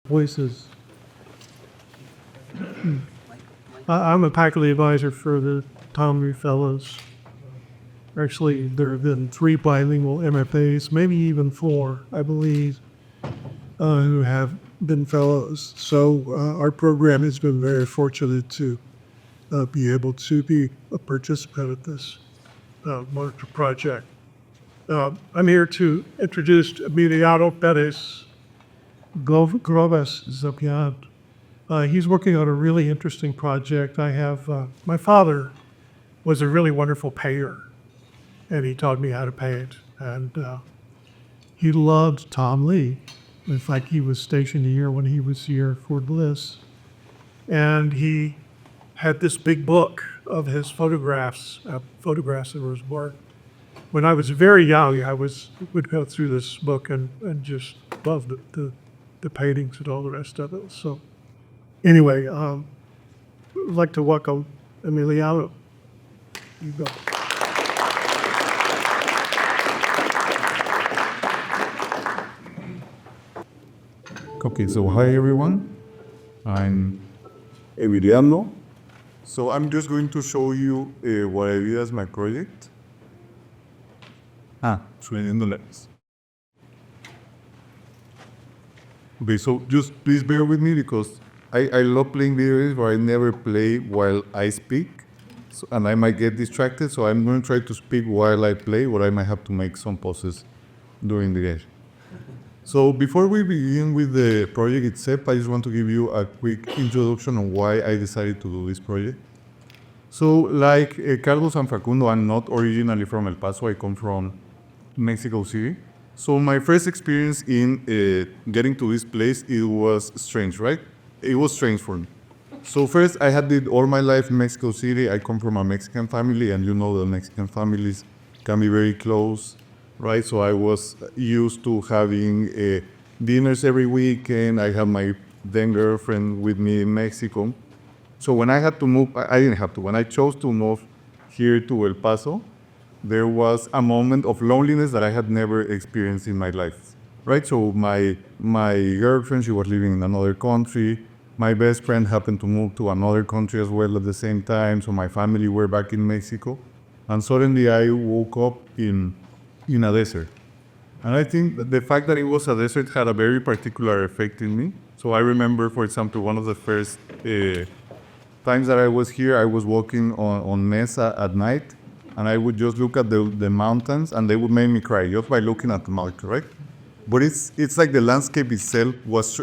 voices. I'm a faculty advisor for the Tom Reed Fellows. Actually, there have been 3 bilingual MFAs, maybe even 4, I believe, who have been fellows. So our program has been very fortunate to be able to be a participant at this wonderful project. I'm here to introduce Emiliano Pérez Grovas Zapiain. He's working on a really interesting project. My father was a really wonderful payer, and he taught me how to paint. And he loved Tom Lee. In fact, he was stationed here when he was here for Bliss. And he had this big book of his photographs of his work. When I was very young, would go through this book and just loved the paintings and all the rest of it. So anyway, I'd like to welcome Emiliano. You go. Okay, so hi everyone. I'm Emiliano. So I'm just going to show you what I did as my project. Subiendo lens. Okay, so just please bear with me because I love playing video games, but I never play while I speak. So, and I might get distracted, so I'm going to try to speak while I play, or I might have to make some pauses during the game. So before we begin with the project itself, I just want to give you a quick introduction on why I decided to do this project. So like Carlos and Facundo, I'm not originally from El Paso, I come from Mexico City. So my first experience in getting to this place, it was strange, right? It was strange for me. So first, I had lived all my life in Mexico City. I come from a Mexican family, and you know the Mexican families can be very close, right? So I was used to having dinners every weekend. I had my then girlfriend with me in Mexico. So when I had to move, I didn't have to. When I chose to move here to El Paso, there was a moment of loneliness that I had never experienced in my life, right? So my girlfriend, she was living in another country. My best friend happened to move to another country as well at the same time. So my family were back in Mexico. And suddenly I woke up in a desert. And I think that the fact that it was a desert had a very particular effect in me. So I remember, for example, one of the first times that I was here, I was walking on Mesa at night, and I would just look at the mountains, and they would make me cry just by looking at them, correct? But it's like the landscape itself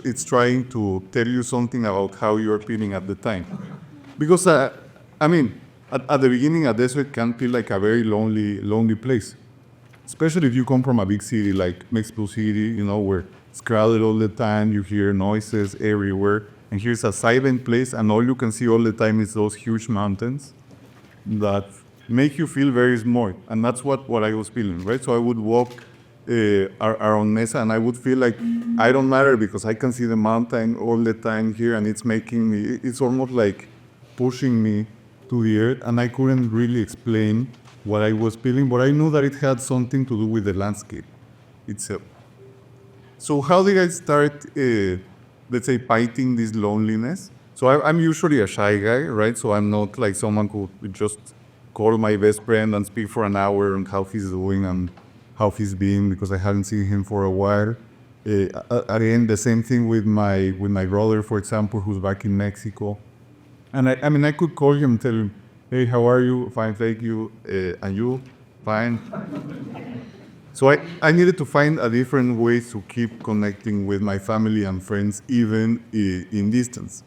it's trying to tell you something about how you're feeling at the time. Because, at the beginning, a desert can feel like a very lonely place. Especially if you come from a big city like Mexico City, where it's crowded all the time, you hear noises everywhere, and here's a silent place, and all you can see all the time is those huge mountains that make you feel very small, and that's what I was feeling, right? So I would walk around Mesa, and I would feel like I don't matter because I can see the mountain all the time here, and it's almost like pushing me to the earth, and I couldn't really explain what I was feeling, but I knew that it had something to do with the landscape itself. So how did I start, let's say, fighting this loneliness? So I'm usually a shy guy, right? So I'm not like someone who would just call my best friend and speak for an hour on how he's doing and how he's been, because I haven't seen him for a while. Again, the same thing with my brother, for example, who's back in Mexico. And I could call him and tell him, hey, how are you? Fine, thank you. And you? Fine. So I needed to find a different way to keep connecting with my family and friends, even in distance.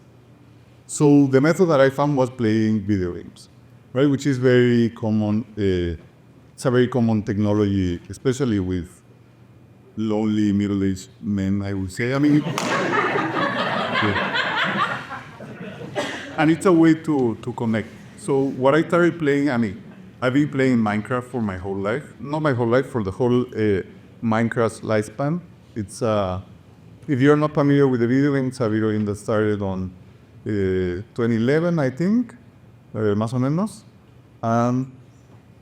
So the method that I found was playing video games, right? Which is very common. It's a very common technology, especially with lonely middle-aged men, I would say. And it's a way to connect. So what I started playing, I've been playing Minecraft for my whole life. Not my whole life, for the whole Minecraft lifespan. It's, if you're not familiar with the video game, it's a video game that started on 2011, I think, más o menos. And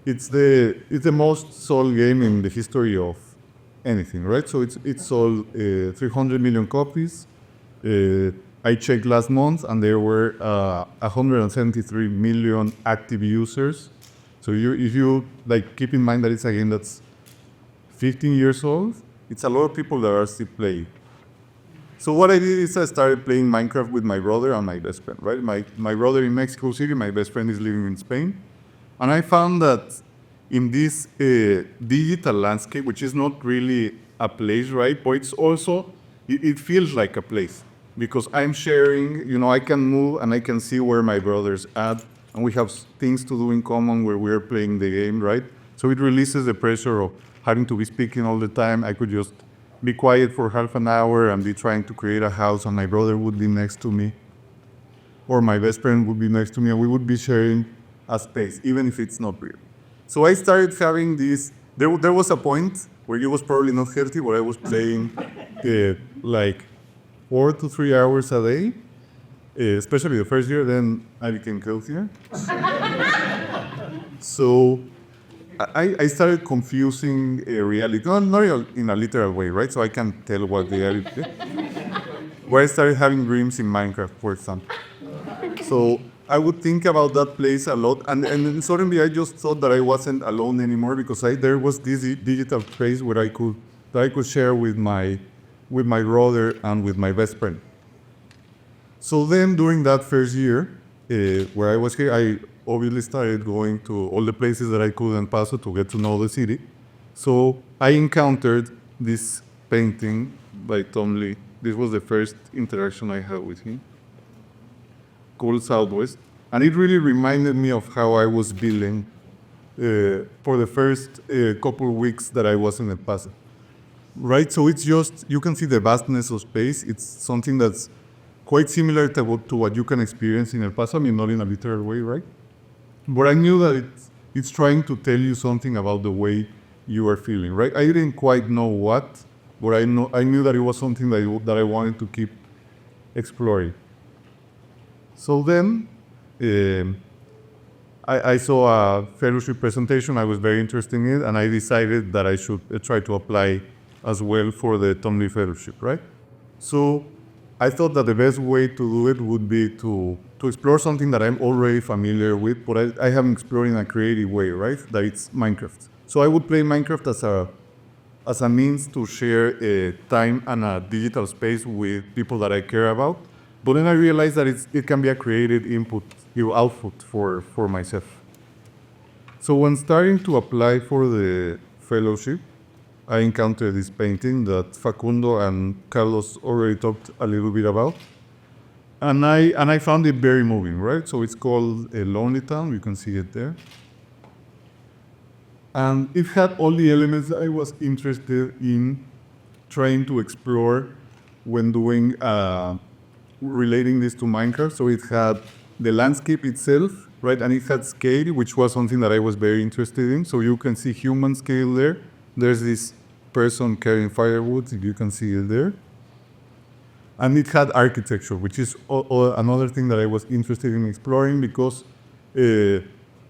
it's the most sold game in the history of anything, right? So it's sold 300 million copies. I checked last month, and there were 173 million active users. So if you like keep in mind that it's a game that's 15 years old, it's a lot of people that are still playing. So what I did is I started playing Minecraft with my brother and my best friend, right? My brother in Mexico City, my best friend is living in Spain. And I found that in this digital landscape, which is not really a place, right? But it's also, it feels like a place. Because I'm sharing, I can move and I can see where my brother's at. And we have things to do in common where we're playing the game, right? So it releases the pressure of having to be speaking all the time. I could just be quiet for half an hour and be trying to create a house, and my brother would be next to me, or my best friend would be next to me, and we would be sharing a space, even if it's not real. So I started having this. There was a point where it was probably not healthy, where I was playing like 4 to 3 hours a day, especially the first year. Then I became healthier. So I started confusing reality, not in a literal way, right? So I can tell what reality is. Where I started having dreams in Minecraft, for example. So I would think about that place a lot, and then suddenly I just thought that I wasn't alone anymore, because there was this digital place where I could share with my brother and with my best friend. So then during that first year, where I was here, I obviously started going to all the places that I could in Paso to get to know the city. So I encountered this painting by Tom Lee. This was the first interaction I had with him, called Southwest. And it really reminded me of how I was feeling for the first couple of weeks that I was in El Paso. Right, so it's just, you can see the vastness of space. It's something that's quite similar to what you can experience in El Paso. I mean, not in a literal way, right? But I knew that it's trying to tell you something about the way you are feeling, right? I didn't quite know what, but I knew that it was something that I wanted to keep exploring. So then, I saw a fellowship presentation I was very interested in, and I decided that I should try to apply as well for the Tom Lee Fellowship, right? So I thought that the best way to do it would be to explore something that I'm already familiar with, but I haven't explored in a creative way, right? That it's Minecraft. So I would play Minecraft as a means to share time and a digital space with people that I care about. But then I realized that it can be a creative output for myself. So when starting to apply for the fellowship, I encountered this painting that Facundo and Carlos already talked a little bit about. And I found it very moving, right? So it's called A Lonely Town. You can see it there. And it had all the elements that I was interested in trying to explore when doing relating this to Minecraft. So it had the landscape itself, right? And it had scale, which was something that I was very interested in. So you can see human scale there. There's this person carrying firewood, you can see it there. And it had architecture, which is another thing that I was interested in exploring, because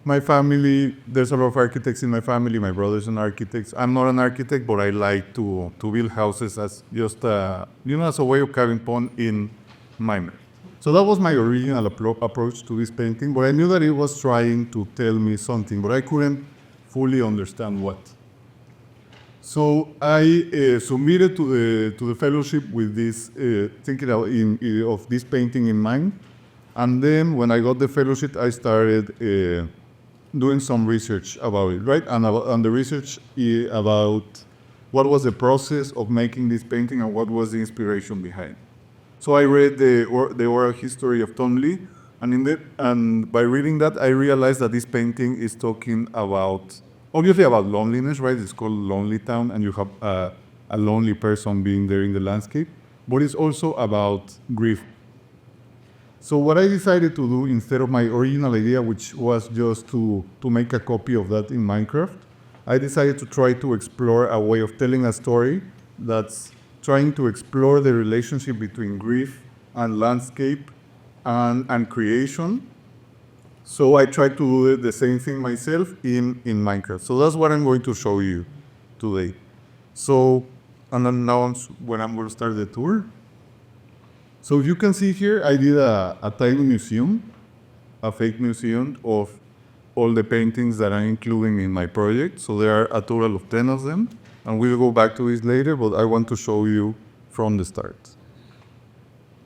my family, there's a lot of architects in my family. My brother's an architect. I'm not an architect, but I like to build houses as just, as a way of having fun in my mind. So that was my original approach to this painting, but I knew that it was trying to tell me something, but I couldn't fully understand what. So I submitted to the fellowship with this, thinking of this painting in mind. And then when I got the fellowship, I started doing some research about it, right? And the research about what was the process of making this painting and what was the inspiration behind. So I read the oral history of Tom Lee, and by reading that, I realized that this painting is talking obviously about loneliness, right? It's called Lonely Town, and you have a lonely person being there in the landscape, but it's also about grief. So what I decided to do, instead of my original idea, which was just to make a copy of that in Minecraft, I decided to try to explore a way of telling a story that's trying to explore the relationship between grief and landscape and creation. So I tried to do the same thing myself in Minecraft. So that's what I'm going to show you today. So, and then now when I'm going to start the tour. So you can see here, I did a tiny museum, a fake museum of all the paintings that I'm including in my project. So there are a total of 10 of them. And we'll go back to this later, but I want to show you from the start.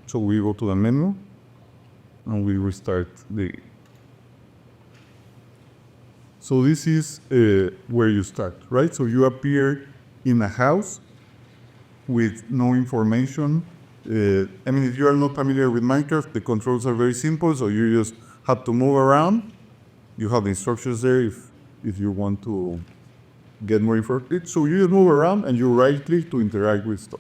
So we go to the menu, and we restart the... So this is where you start, right? So you appear in a house with no information. I mean, if you are not familiar with Minecraft, the controls are very simple, so you just have to move around. You have the instructions there if you want to get more information. So you just move around and you right click to interact with stuff.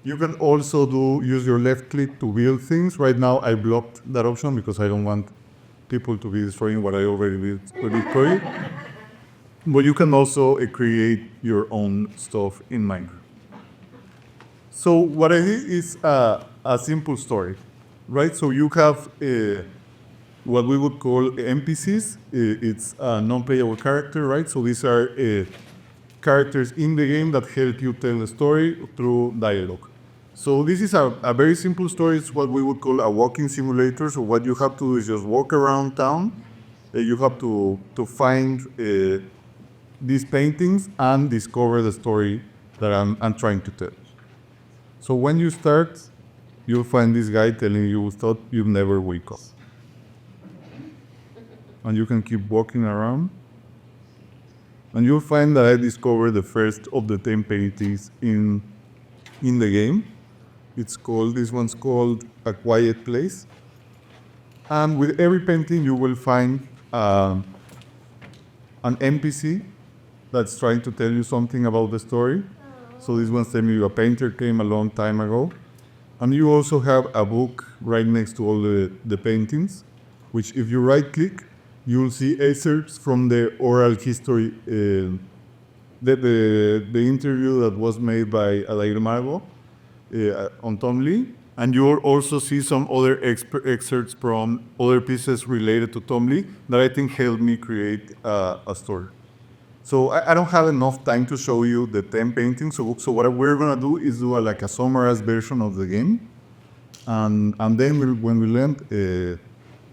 You can also use your left click to build things. Right now I blocked that option because I don't want people to be destroying what I already built with this project. But you can also create your own stuff in Minecraft. So what I did is a simple story, right? So you have what we would call NPCs. It's a non-playable character, right? So these are characters in the game that help you tell the story through dialogue. So this is a very simple story. It's what we would call a walking simulator. So what you have to do is just walk around town. You have to find these paintings and discover the story that I'm trying to tell. So when you start, you'll find this guy telling you thought you'd never wake up. And you can keep walking around. And you'll find that I discovered the first of the 10 paintings in the game. This one's called A Quiet Place. And with every painting, you will find an NPC that's trying to tell you something about the story. So this one's telling you a painter came a long time ago. And you also have a book right next to all the paintings, which if you right click, you'll see excerpts from the oral history, the interview that was made by Adair Mago on Tom Lee. And you'll also see some other excerpts from other pieces related to Tom Lee that I think helped me create a story. So I don't have enough time to show you the 10 paintings. So what we're gonna do is do like a summarized version of the game. And then when we land,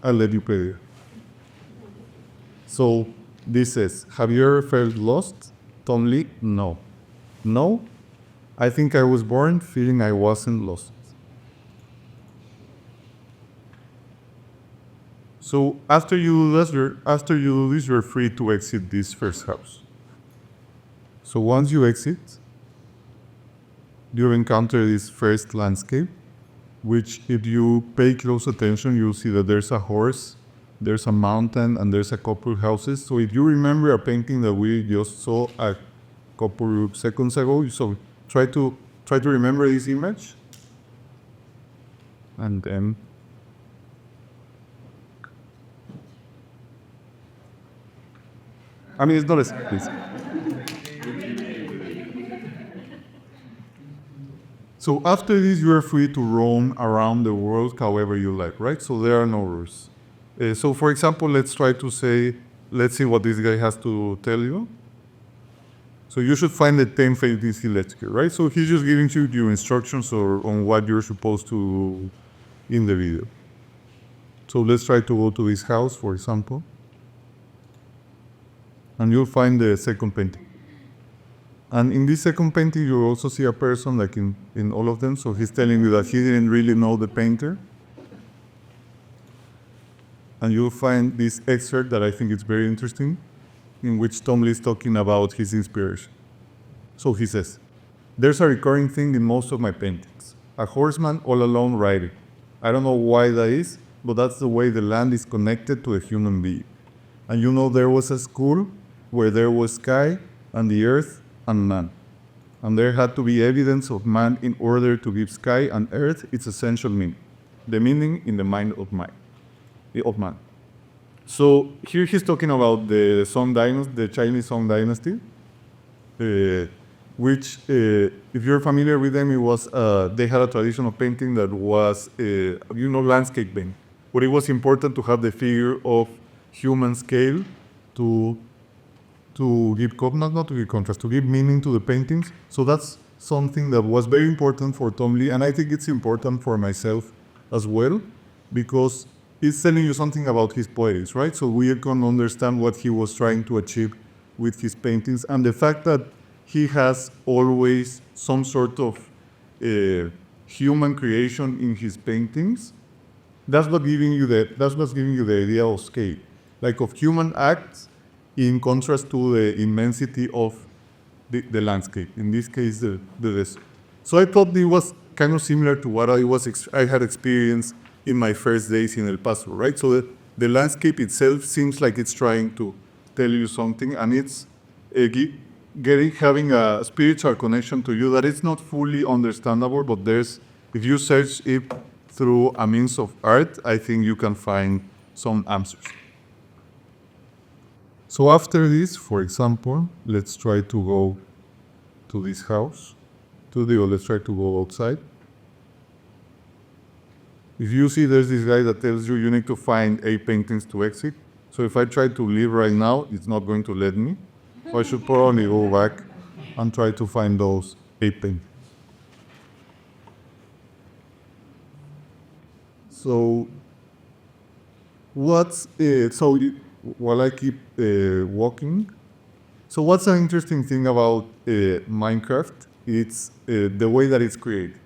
I'll let you play it. So this says, have you ever felt lost? Tom Lee, no. No, I think I was born feeling I wasn't lost. So after you do this, you're free to exit this first house. So once you exit, you'll encounter this first landscape, which if you pay close attention, you'll see that there's a horse, there's a mountain, and there's a couple houses. So if you remember a painting that we just saw a couple seconds ago, so try to remember this image. And then I mean, it's not as easy. So after this, you are free to roam around the world however you like, right? So there are no rules. So for example, let's see what this guy has to tell you. So you should find the 10 paintings he left here, right? So he's just giving you your instructions on what you're supposed to do in the video. So let's try to go to this house, for example. And you'll find the second painting. And in this second painting, you'll also see a person like in all of them. So he's telling you that he didn't really know the painter. And you'll find this excerpt that I think is very interesting, in which Tom Lee is talking about his inspiration. So he says, there's a recurring thing in most of my paintings, a horseman all alone riding. I don't know why that is, but that's the way the land is connected to a human being. And you know there was a school where there was sky and the earth and man. And there had to be evidence of man in order to give sky and earth its essential meaning, the meaning in the mind of man. So here he's talking about the Song Dynasty, the Chinese Song Dynasty, which, if you're familiar with them, it was they had a tradition of painting that was, landscape painting. But it was important to have the figure of human scale to give not to give contrast, to give meaning to the paintings. So that's something that was very important for Tom Lee, and I think it's important for myself as well, because it's telling you something about his poetics, right? So we can understand what he was trying to achieve with his paintings, and the fact that he has always some sort of human creation in his paintings. That's what's giving you the idea of scale, like of human acts, in contrast to the immensity of the landscape. In this case, the desert. So I thought it was kind of similar to what I had experienced in my first days in El Paso, right? So the landscape itself seems like it's trying to tell you something, and it's having a spiritual connection to you that it's not fully understandable, but if you search it through a means of art, I think you can find some answers. So after this, for example, let's try to go to this house. Let's try to go outside. If you see, there's this guy that tells you need to find 8 paintings to exit. So if I try to leave right now, it's not going to let me. So I should probably go back and try to find those 8 paintings. So while I keep walking, so what's an interesting thing about Minecraft? It's the way that it's created.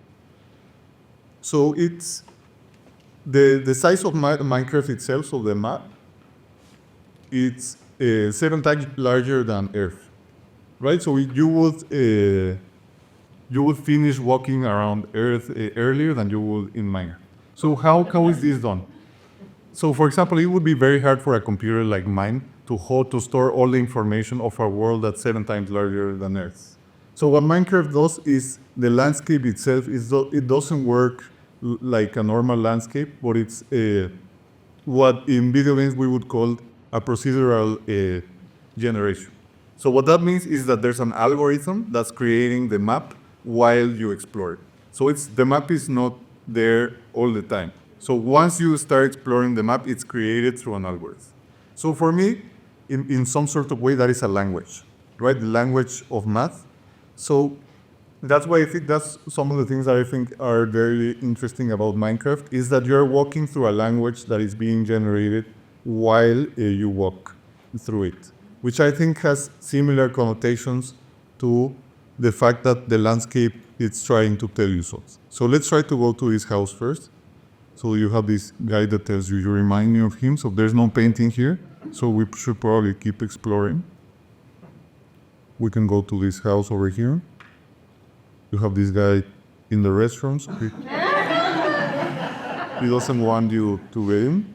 So it's the size of Minecraft itself, so the map, it's 7 times larger than Earth, right? So you would finish walking around Earth earlier than you would in Minecraft. So how is this done? So for example, it would be very hard for a computer like mine to store all the information of a world that's 7 times larger than Earth. So what Minecraft does is the landscape itself, it doesn't work like a normal landscape, but it's what in video games we would call a procedural generation. So what that means is that there's an algorithm that's creating the map while you explore it. So the map is not there all the time. So once you start exploring the map, it's created through an algorithm. So for me, in some sort of way, that is a language, right? The language of math. So that's why I think that's some of the things that I think are very interesting about Minecraft, is that you're walking through a language that is being generated while you walk through it, which I think has similar connotations to the fact that the landscape is trying to tell you something. So let's try to go to his house first. So you have this guy that tells you remind me of him, so there's no painting here, so we should probably keep exploring. We can go to this house over here. You have this guy in the restaurants. He doesn't want you to get him.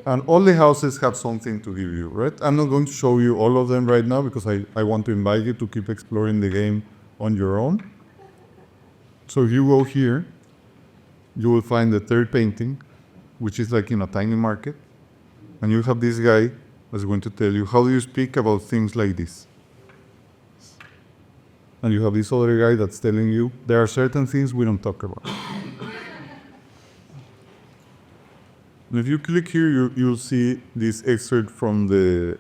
And all the houses have something to give you, right? I'm not going to show you all of them right now because I want to invite you to keep exploring the game on your own. So if you go here, you will find the 3rd painting, which is like in a tiny market. And you have this guy that's going to tell you, how do you speak about things like this? And you have this other guy that's telling you, there are certain things we don't talk about. And if you click here, you'll see this excerpt from the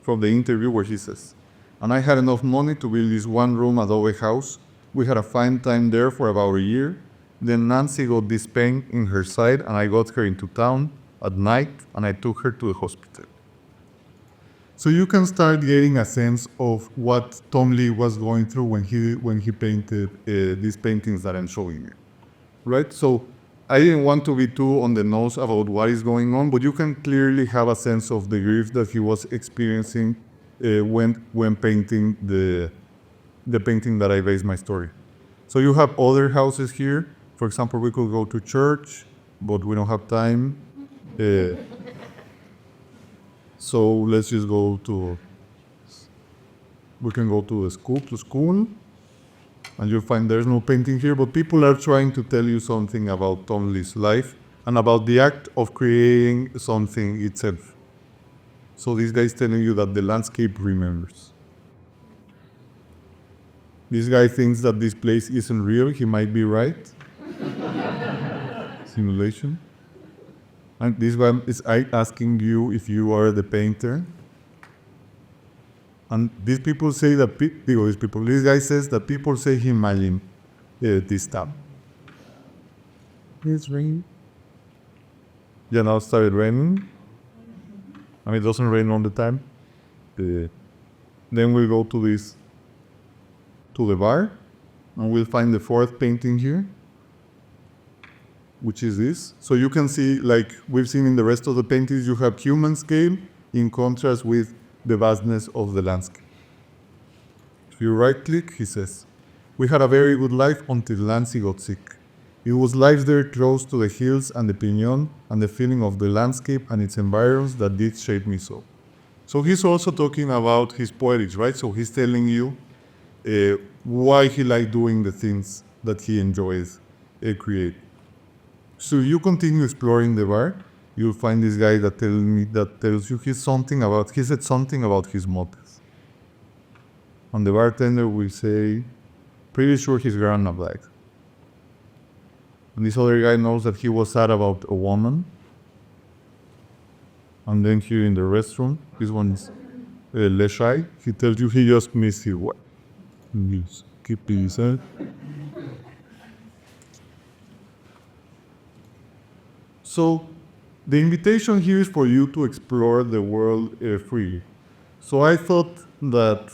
interview where he says, and I had enough money to build this 1-room adobe house. We had a fine time there for about a year. Then Nancy got this pain in her side, and I got her into town at night, and I took her to the hospital. So you can start getting a sense of what Tom Lee was going through when he painted these paintings that I'm showing you, right? So I didn't want to be too on the nose about what is going on, but you can clearly have a sense of the grief that he was experiencing when painting the painting that I based my story. So you have other houses here. For example, we could go to church, but we don't have time. So let's just we can go to school, and you'll find there's no painting here, but people are trying to tell you something about Tom Lee's life and about the act of creating something itself. So this guy is telling you that the landscape remembers. This guy thinks that this place isn't real. He might be right. Simulation. And this one is asking you if you are the painter. And these people say that this guy says that people say he imagined this town. It's raining. Yeah, now it started raining. I mean, it doesn't rain all the time. Then we go to the bar, and we'll find the fourth painting here, which is this. So you can see, like we've seen in the rest of the paintings, you have human scale in contrast with the vastness of the landscape. If you right-click, he says, "We had a very good life until Nancy got sick. It was life there close to the hills and the pinon and the feeling of the landscape and its environs that did shape me so." So he's also talking about his poetics, right? So he's telling you why he liked doing the things that he enjoys creating. So you continue exploring the bar, you'll find this guy that tells you he said something about his motifs. And the bartender will say, "Pretty sure his grandma died." And this other guy knows that he was sad about a woman. And then here in the restroom, this one is Leshai. He tells you he just missed his wife. Just keep this out. So the invitation here is for you to explore the world freely. So I thought that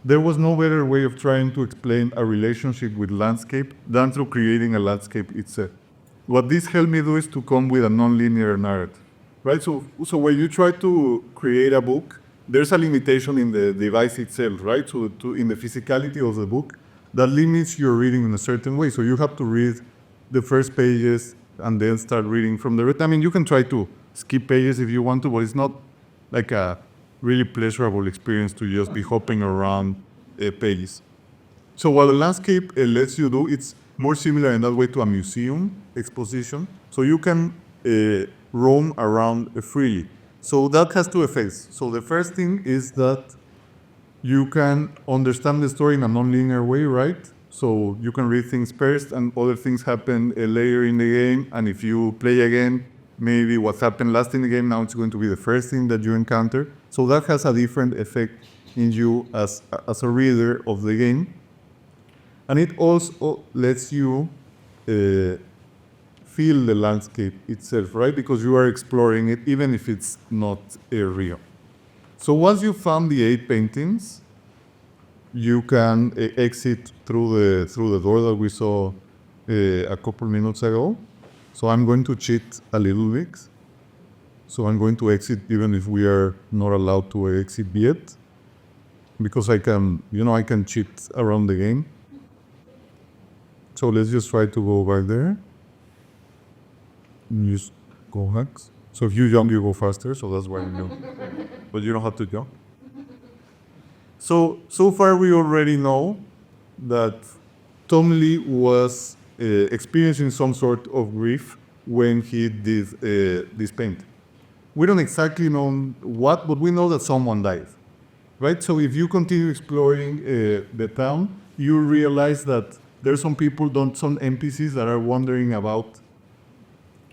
there was no better way of trying to explain a relationship with landscape than through creating a landscape itself. What this helped me do is to come with a non-linear narrative, right? So when you try to create a book, there's a limitation in the device itself, right? So in the physicality of the book, that limits your reading in a certain way. So you have to read the first pages and then start reading from the rest. I mean, you can try to skip pages if you want to, but it's not like a really pleasurable experience to just be hopping around pages. So what the landscape lets you do, it's more similar in that way to a museum exposition. So you can roam around freely. So that has two effects. So the first thing is that you can understand the story in a non-linear way, right? So you can read things first and other things happen later in the game. And if you play again, maybe what happened last in the game, now it's going to be the first thing that you encounter. So that has a different effect in you as a reader of the game. And it also lets you feel the landscape itself, right? Because you are exploring it, even if it's not real. So once you found the 8 paintings, you can exit through the door that we saw a couple minutes ago. So I'm going to cheat a little bit. So I'm going to exit even if we are not allowed to exit yet, because I can cheat around the game. So let's just try to go back there. And just go hacks. So if you jump, you go faster. So that's why you jump. But you don't have to jump. So far we already know that Tom Lee was experiencing some sort of grief when he did this painting. We don't exactly know what, but we know that someone died, right? So if you continue exploring the town, you realize that there's some people, some NPCs that are wondering about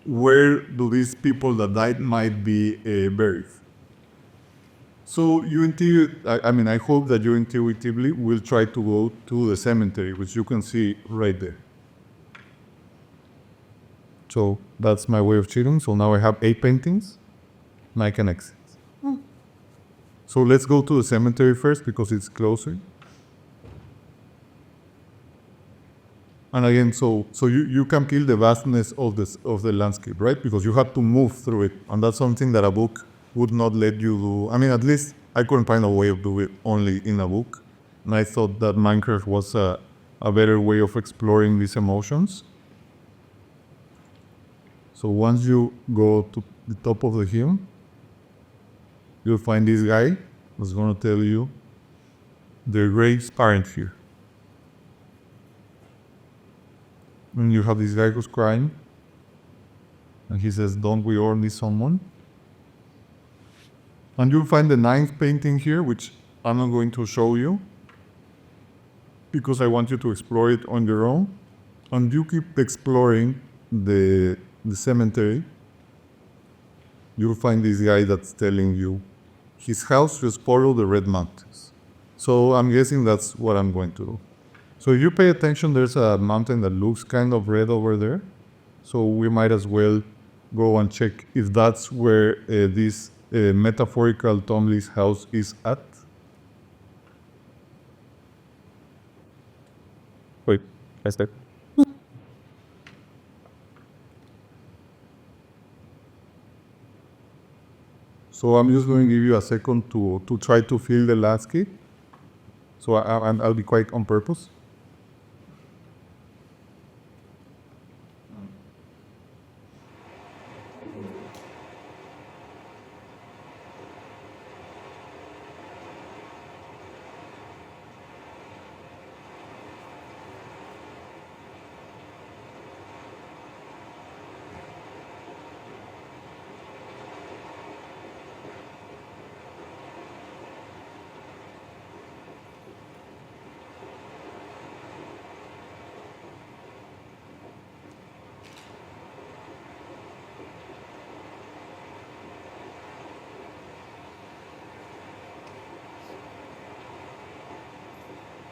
where do these people that died might be buried. So I hope that you intuitively will try to go to the cemetery, which you can see right there. So that's my way of cheating. So now I have 8 paintings, and I can exit. So let's go to the cemetery first because it's closer. And again, so you can feel the vastness of the landscape, right? Because you have to move through it, and that's something that a book would not let you do. I mean, at least I couldn't find a way of doing it only in a book. And I thought that Minecraft was a better way of exploring these emotions. So once you go to the top of the hill, you'll find this guy who's going to tell you the graves aren't here. And you have this guy who's crying, and he says, "Don't we all need someone?" And you'll find the 9th painting here, which I'm not going to show you because I want you to explore it on your own. And you keep exploring the cemetery. You'll find this guy that's telling you his house just follow the red mountains. So I'm guessing that's what I'm going to do. So if you pay attention, there's a mountain that looks kind of red over there. So we might as well go and check if that's where this metaphorical Tom Lee's house is at. Wait, I said. So I'm just going to give you a second to try to fill the landscape. So I'll be quiet on purpose.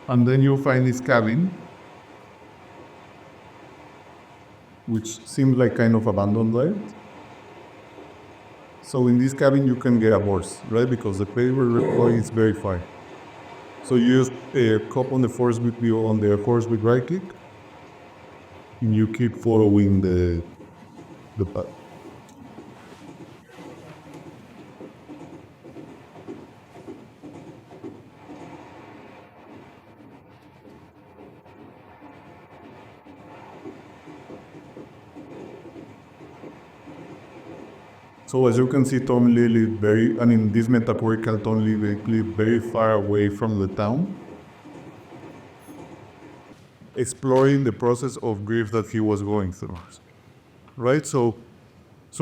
And then you'll find this cabin, which seems like kind of abandoned, right? So in this cabin you can get a horse, right? Because the place where we're going is very far. So you just hop on the horse with you on the horse with right click, and you keep following the path. So as you can see, Tom Lee lived this metaphorical Tom Lee lived very far away from the town, exploring the process of grief that he was going through, right? So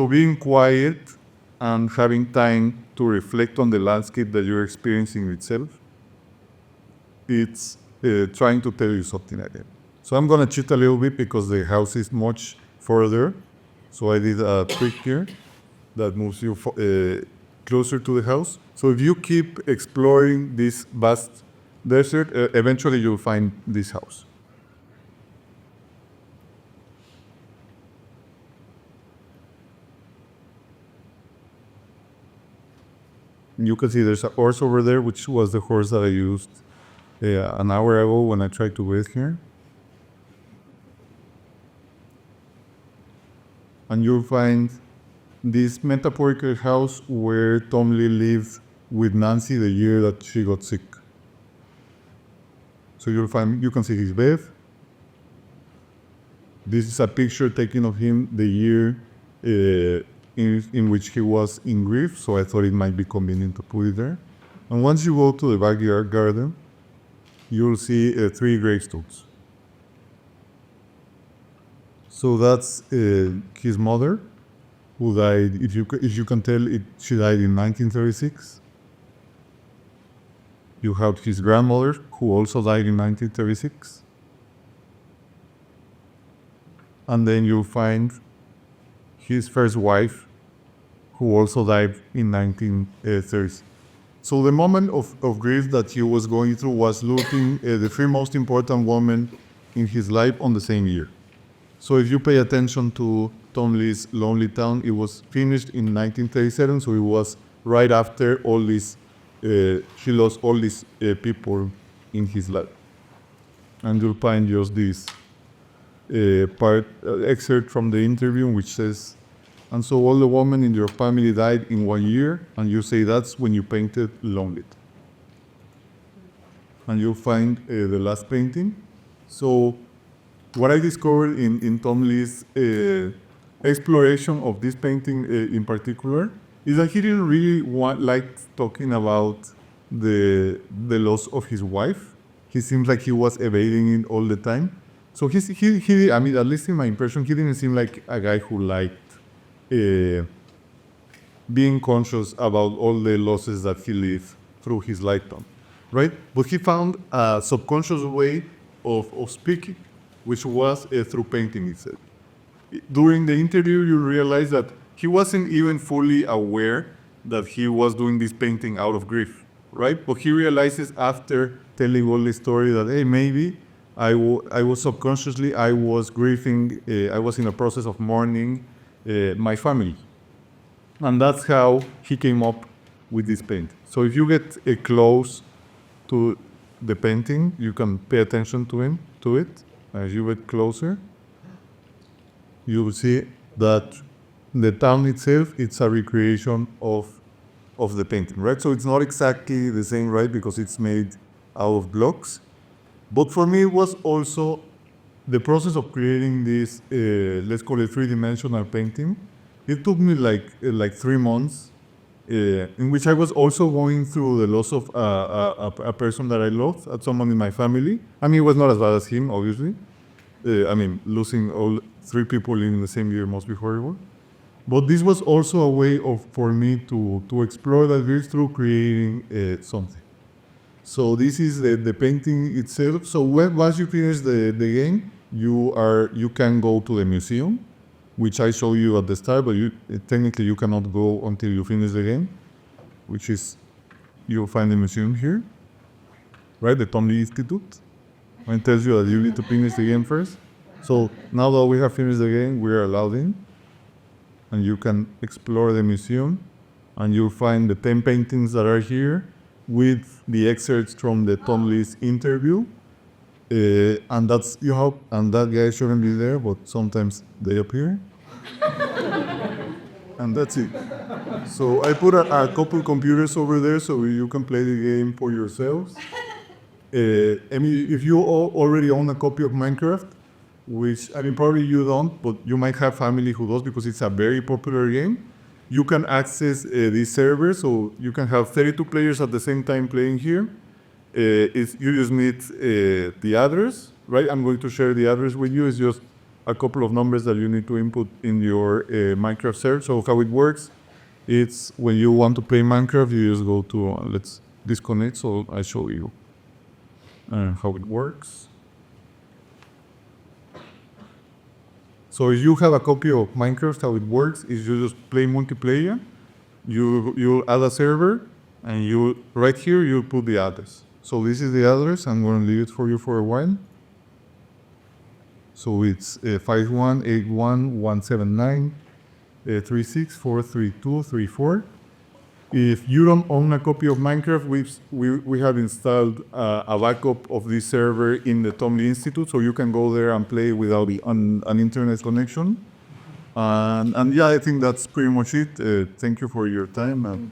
being quiet and having time to reflect on the landscape that you're experiencing itself, it's trying to tell you something again. So I'm gonna cheat a little bit because the house is much further. So I did a trick here that moves you closer to the house. So if you keep exploring this vast desert, eventually you'll find this house. You can see there's a horse over there, which was the horse that I used an hour ago when I tried to wait here. And you'll find this metaphorical house where Tom Lee lived with Nancy the year that she got sick. So you can see his bed. This is a picture taken of him the year in which he was in grief, so I thought it might be convenient to put it there. And once you go to the backyard garden, you'll see 3 gravestones. So that's his mother, who died, if you can tell, she died in 1936. You have his grandmother, who also died in 1936. And then you'll find his first wife, who also died in 1930s. So the moment of grief that he was going through was losing the 3 most important women in his life on the same year. So if you pay attention to Tom Lee's Lonely Town, it was finished in 1937, so it was right after all this, he lost all these people in his life. And you'll find just this excerpt from the interview, which says, "And so all the women in your family died in 1 year, and you say that's when you painted Lonely." And you'll find the last painting. So what I discovered in Tom Lee's exploration of this painting in particular is that he didn't really like talking about the loss of his wife. He seems like he was evading it all the time. So I mean, at least in my impression, he didn't seem like a guy who liked being conscious about all the losses that he lived through his lifetime, right? But he found a subconscious way of speaking, which was through painting itself. During the interview, you realize that he wasn't even fully aware that he was doing this painting out of grief, right? But he realizes after telling all the story that, hey, maybe I was subconsciously, I was grieving, I was in a process of mourning my family. And that's how he came up with this painting. So if you get close to the painting, you can pay attention to it. As you get closer, you will see that the town itself, it's a recreation of the painting, right? So it's not exactly the same, right? Because it's made out of blocks. But for me, it was also the process of creating this, let's call it three-dimensional painting. It took me like 3 months, in which I was also going through the loss of a person that I loved, someone in my family. I mean, it was not as bad as him, obviously. I mean, losing all 3 people in the same year must be horrible. But this was also a way for me to explore that grief through creating something. So this is the painting itself. So once you finish the game, you can go to the museum, which I showed you at the start, but technically you cannot go until you finish the game, which is, you'll find the museum here, right? The Tom Lee Institute. And it tells you that you need to finish the game first. So now that we have finished the game, we are allowed in, and you can explore the museum, and you'll find the 10 paintings that are here with the excerpts from the Tom Lee's interview. And that guy shouldn't be there, but sometimes they appear. And that's it. So I put a couple computers over there so you can play the game for yourselves. I mean, if you already own a copy of Minecraft, which, I mean, probably you don't, but you might have family who does because it's a very popular game, you can access this server, so you can have 32 players at the same time playing here. You just need the address, right? I'm going to share the address with you. It's just a couple of numbers that you need to input in your Minecraft search. So how it works, it's when you want to play Minecraft, you just go to, let's disconnect, so I show you how it works. So if you have a copy of Minecraft, how it works is you just play multiplayer, you add a server, and right here you put the address. So this is the address. I'm going to leave it for you for a while. So it's 5181-179-3643234. If you don't own a copy of Minecraft, we have installed a backup of this server in the Tom Lee Institute, so you can go there and play without an internet connection. And yeah, I think that's pretty much it. Thank you for your time.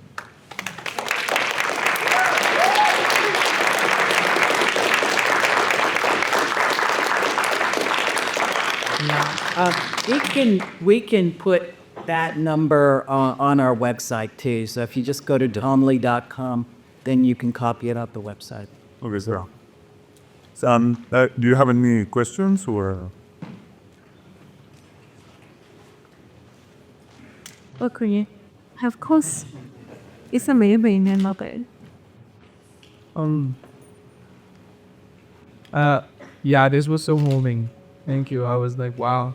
We can put that number on our website too. So if you just go to tomlee.com, then you can copy it off the website. Okay, sir. Do you have any questions or? Okay. Of course, it's amazing and love it. Yeah, this was so moving. Thank you. I was like, wow,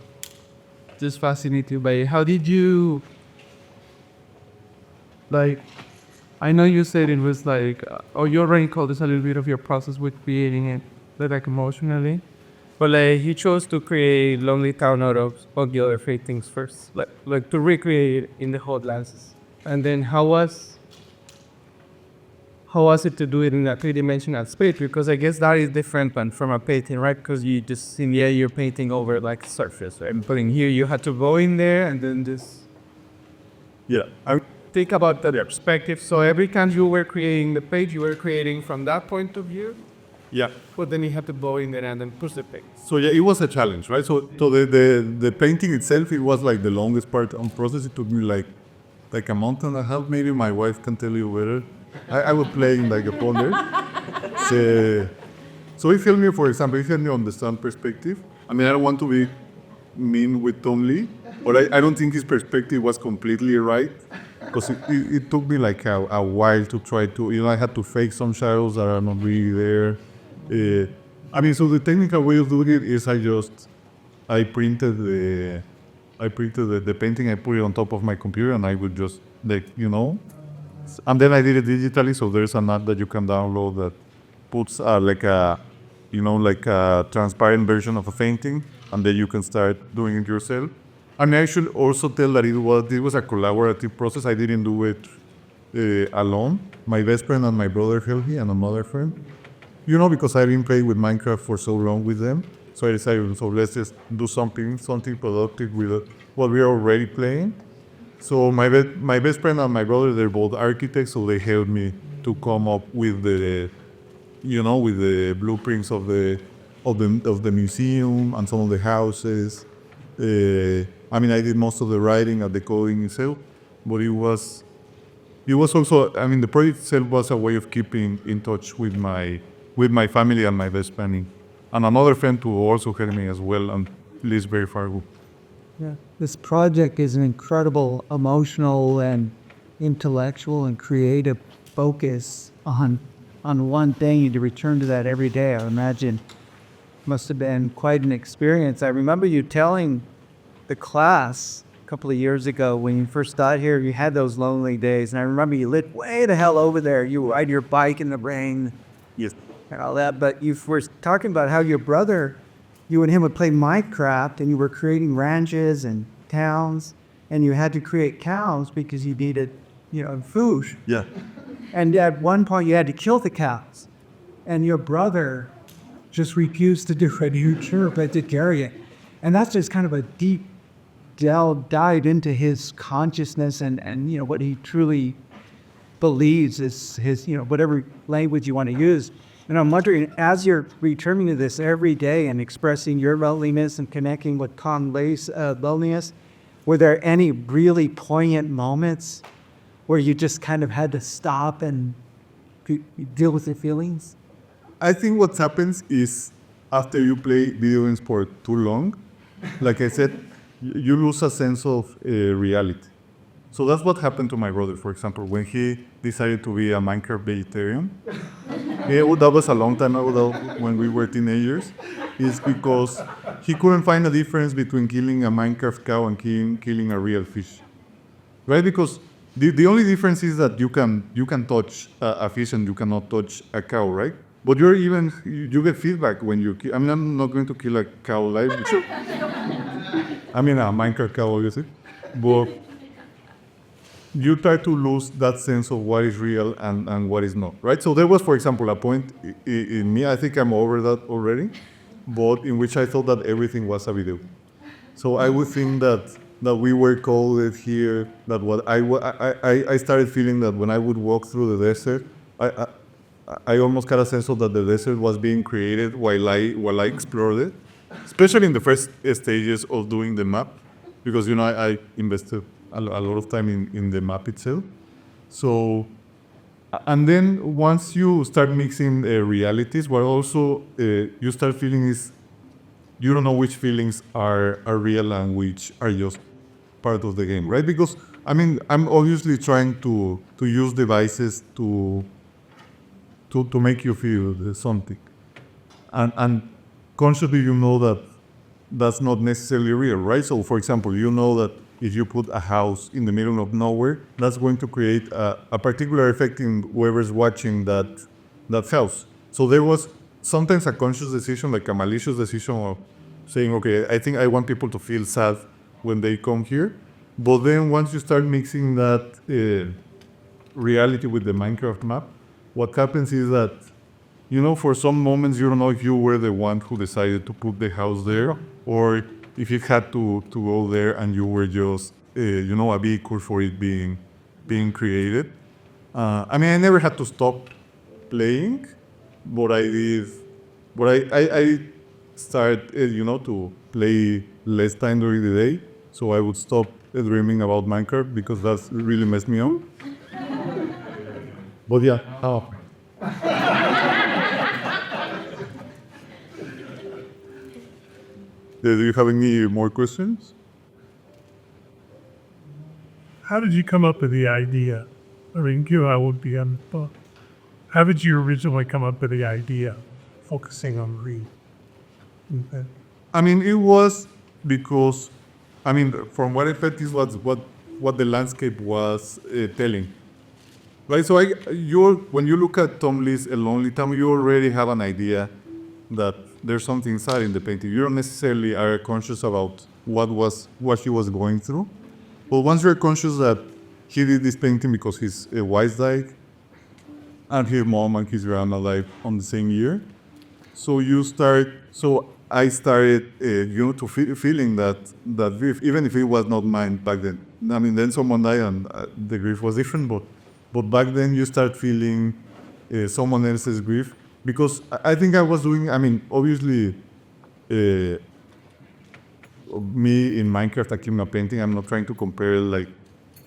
just fascinated by it. How did you, like, I know you said it was like, you already called this a little bit of your process with creating it, like emotionally. But like, you chose to create Lonely Town out of the other paintings first, like to recreate it in the whole glasses. And then how was it to do it in a three-dimensional space? Because I guess that is different from a painting, right? Because you just, in the air, you're painting over like surface, right? But in here, you had to go in there and then just... Yeah. Think about the perspective. So every time you were creating the page, you were creating from that point of view. Yeah. But then you have to go in there and then push the page. So yeah, it was a challenge, right? So the painting itself, it was like the longest part on process. It took me like a month and a half. Maybe my wife can tell you better. I was playing like a pawn there. So it helped me, for example, it helped me understand perspective. I mean, I don't want to be mean with Tom Lee, but I don't think his perspective was completely right, because it took me like a while to try to, I had to fake some shadows that are not really there. I mean, so the technical way of doing it is I printed the painting, I put it on top of my computer, and I would just, And then I did it digitally, so there's an app that you can download that puts like a, like a transparent version of a painting, and then you can start doing it yourself. And I should also tell that it was a collaborative process. I didn't do it alone. My best friend and my brother helped me, and another friend. Because I didn't play with Minecraft for so long with them, so I decided, so let's just do something productive with what we are already playing. So my best friend and my brother, they're both architects, so they helped me to come up with with the blueprints of the museum and some of the houses. I did most of the writing and the coding itself, but it was also, the project itself was a way of keeping in touch with my family and my best friend, and another friend who also helped me as well, and lives very far away. Yeah. This project is an incredible emotional and intellectual and creative focus on one thing, and to return to that every day, I imagine must have been quite an experience. I remember you telling the class a couple of years ago when you first got here, you had those lonely days, and I remember you lived way the hell over there. You ride your bike in the rain. Yes. And all that, but you were talking about how your brother, you and him would play Minecraft, and you were creating ranches and towns, and you had to create cows because you needed, food. Yeah. And at one point, you had to kill the cows, and your brother just refused to do it. You sure, but to carry it, and that's just kind of a deep dive into his consciousness and what he truly believes is his, whatever language you want to use. And I'm wondering, as you're returning to this every day and expressing your loneliness and connecting with Conley's loneliness, were there any really poignant moments where you just kind of had to stop and deal with your feelings? I think what happens is after you play video games for too long, like I said, you lose a sense of reality. So that's what happened to my brother, for example, when he decided to be a Minecraft vegetarian. That was a long time ago, when we were teenagers. Is because he couldn't find a difference between killing a Minecraft cow and killing a real fish, right? Because the only difference is that you can touch a fish and you cannot touch a cow, right? But you get feedback when you kill. I'm not going to kill a cow live. A Minecraft cow, obviously, but you try to lose that sense of what is real and what is not, right? So there was, for example, a point in me, I think I'm over that already, but in which I thought that everything was a video. So I would think that we were coded here, that what I started feeling that when I would walk through the desert, I almost got a sense of that the desert was being created while I explored it, especially in the first stages of doing the map, because I invested a lot of time in the map itself. So, and then once you start mixing realities, what also you start feeling is you don't know which feelings are real and which are just part of the game, right? Because I'm obviously trying to use devices to make you feel something, and consciously you know that that's not necessarily real, right? So, for example, you know that if you put a house in the middle of nowhere, that's going to create a particular effect in whoever's watching that house. So there was sometimes a conscious decision, like a malicious decision of saying, okay, I think I want people to feel sad when they come here. But then once you start mixing that reality with the Minecraft map, what happens is that, for some moments you don't know if you were the one who decided to put the house there, or if you had to go there and you were just, a vehicle for it being created. I never had to stop playing, but I did. But I started, to play less time during the day, so I would stop dreaming about Minecraft because that's really messed me up. But yeah. Oh. Do you have any more questions? How did you come up with the idea? I would be on the book. How did you originally come up with the idea, focusing on read? Okay. It was because, from what I felt, this was what the landscape was telling. Right, so when you look at Tom Lee's A Lonely Town, you already have an idea that there's something inside in the painting. You don't necessarily are conscious about what he was going through. But once you're conscious that he did this painting because his wife died, and his mom and his grandma died on the same year, so I started, to feeling that grief, even if it was not mine back then. I mean, then someone died and the grief was different, but back then you start feeling someone else's grief. Because I think I was doing, I mean, obviously, me in Minecraft, I keep my painting. I'm not trying to compare like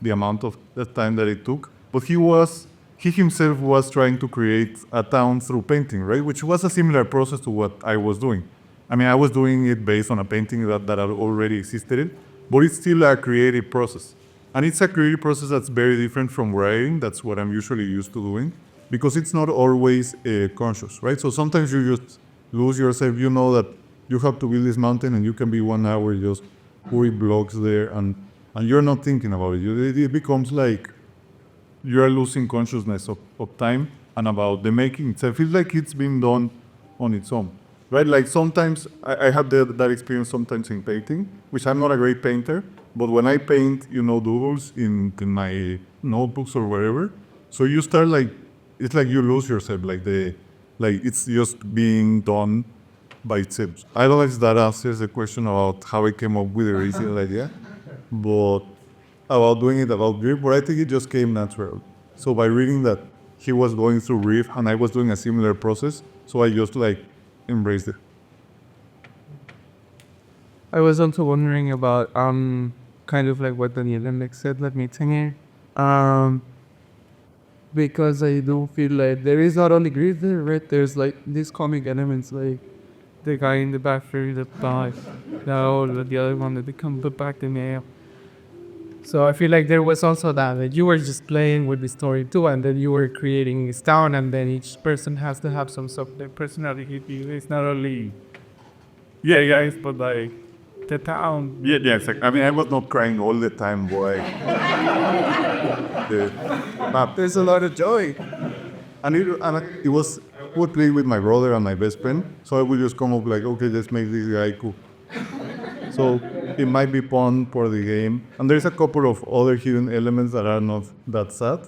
the amount of the time that it took, but he himself was trying to create a town through painting, right? Which was a similar process to what I was doing. I mean, I was doing it based on a painting that already existed, but it's still a creative process. And it's a creative process that's very different from writing. That's what I'm usually used to doing, because it's not always conscious, right? So sometimes you just lose yourself. You know that you have to build this mountain and you can be 1 hour just putting blocks there and you're not thinking about it. It becomes like you're losing consciousness of time and about the making itself. It feels like it's been done on its own, right? Like sometimes I have that experience sometimes in painting, which I'm not a great painter, but when I paint, doodles in my notebooks or wherever, so you start like, it's like you lose yourself, like it's just being done by itself. I don't know if that answers the question about how I came up with the original idea, but about doing it about grief, but I think it just came natural. So by reading that he was going through grief and I was doing a similar process, so I just like embraced it. I was also wondering about kind of like what Daniel and Lex said. Let me think here. Because I do feel like there is not only grief there, right? There's like these comic elements, like the guy in the factory that died, the other one that they come back the mail. So I feel like there was also that you were just playing with the story too, and then you were creating this town, and then each person has to have some sort of their personality. It's not only, yeah, guys, but like the town. Yeah, exactly. I mean, I was not crying all the time, boy. There's a lot of joy. And it was, I would play with my brother and my best friend, so I would just come up like, okay, let's make this guy cool. So it might be fun for the game. And there's a couple of other hidden elements that are not that sad.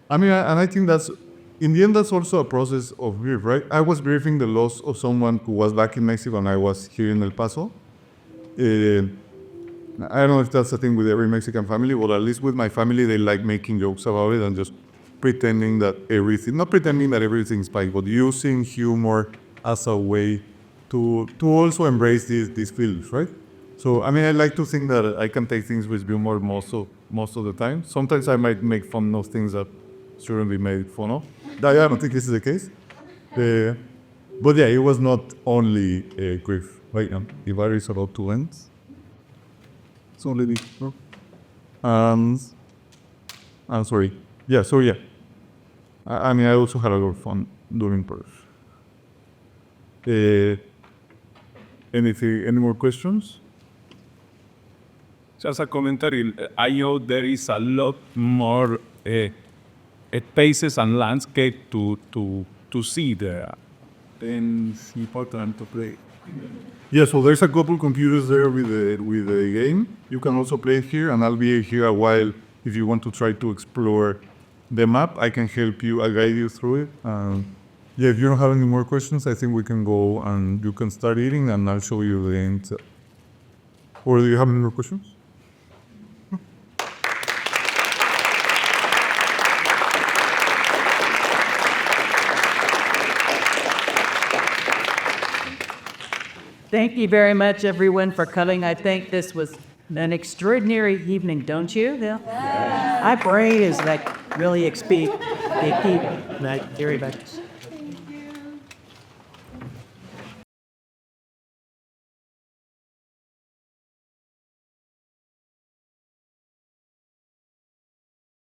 I think that's, in the end, that's also a process of grief, right? I was grieving the loss of someone who was back in Mexico and I was here in El Paso. I don't know if that's the thing with every Mexican family, but at least with my family, they like making jokes about it and just pretending that not pretending that everything's fine, but using humor as a way to also embrace these feelings, right? So, I mean, I like to think that I can take things with humor most of the time. Sometimes I might make fun of things that shouldn't be made fun of. I don't think this is the case. But yeah, it was not only grief, right? The virus is about to end. It's only the... I'm sorry. Yeah, so yeah. I also had a lot of fun doing Perth. Any more questions? Just a commentary. I know there is a lot more spaces and landscape to see there. Then it's important to play. Yeah, so there's a couple computers there with the game. You can also play here, and I'll be here a while if you want to try to explore the map. I can help you, I'll guide you through it. Yeah, if you don't have any more questions, I think we can go and you can start eating, and I'll show you the game. Or do you have any more questions? Thank you very much, everyone, for coming. I think this was an extraordinary evening, don't you? Yeah. My brain is like really like very much.